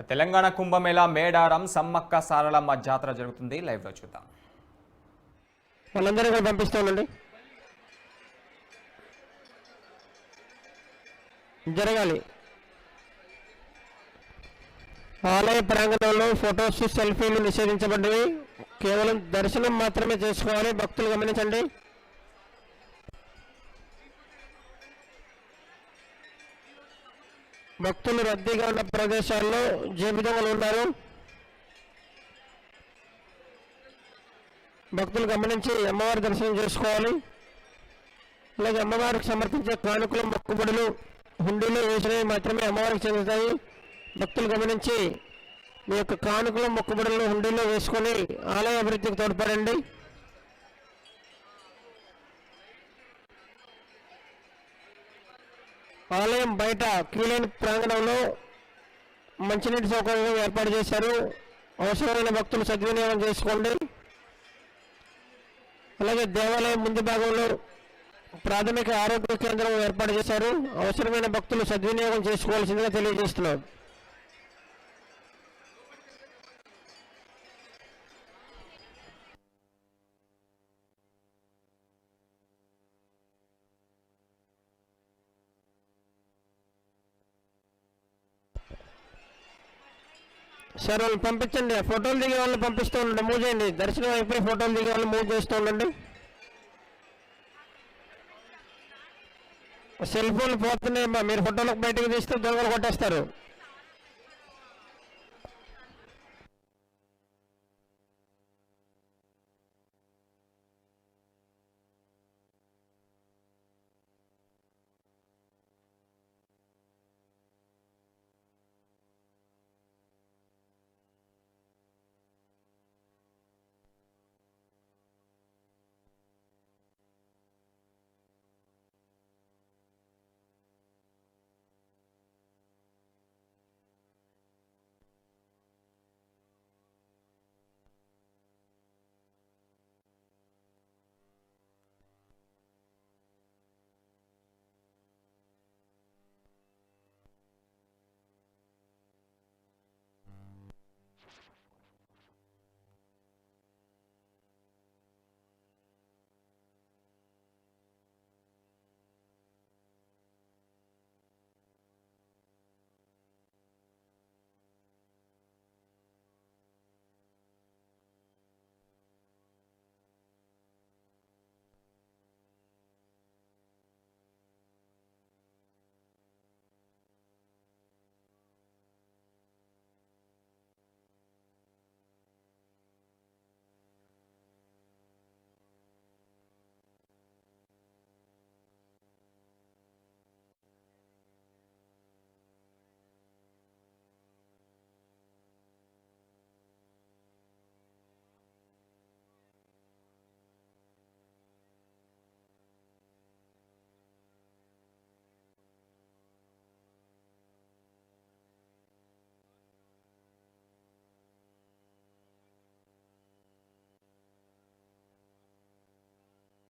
తెలంగాణ కుంభమేళా మేడారం సమ్మక్క సారలమ్మ జాతర జరుగుతుంది. లైవ్ లో చూద్దాం. వాళ్ళందరూ కూడా పంపిస్తానండి. జరగాలి. ఆలయ ప్రాంగణంలో ఫొటోస్ సెల్ఫీలు నిషేధించబడ్డవి. కేవలం దర్శనం మాత్రమే చేసుకోవాలి. భక్తులు గమనించండి. భక్తులు రద్దీగా ఉన్న ప్రదేశాల్లో జేబుదొంగలు ఉన్నారు. భక్తులు గమనించి అమ్మవారి దర్శనం చేసుకోవాలి. అలాగే అమ్మవారికి సమర్పించే కానుకలు మొక్కుబడులు హుండీలో వేసినవి మాత్రమే అమ్మవారికి చెందుతాయి. భక్తులు గమనించి మీ యొక్క కానుకలు మొక్కుబడులను హుండీలో వేసుకొని ఆలయ అభివృద్ధికి తోడ్పడండి. ఆలయం బయట క్యూలైన్ ప్రాంగణంలో మంచినీటి సౌకర్యం ఏర్పాటు చేశారు. అవసరమైన భక్తులు సద్వినియోగం చేసుకోండి. అలాగే దేవాలయం ముందు భాగంలో ప్రాథమిక ఆరోగ్య కేంద్రం ఏర్పాటు చేశారు. అవసరమైన భక్తులు సద్వినియోగం చేసుకోవాల్సిందిగా తెలియజేస్తున్నారు. సార్ వాళ్ళు పంపించండి. ఫోటోలు దిగే వాళ్ళు పంపిస్తూ ఉండండి. మూవ్ చేయండి. దర్శనం అయిపోయి ఫోటోలు దిగే వాళ్ళు మూవ్ చేస్తూ ఉండండి. సెల్ ఫోన్లు పోతున్నాయమ్మా. మీరు ఫోటోలకు బయటకు తీస్తే దొంగలు కొట్టేస్తారు.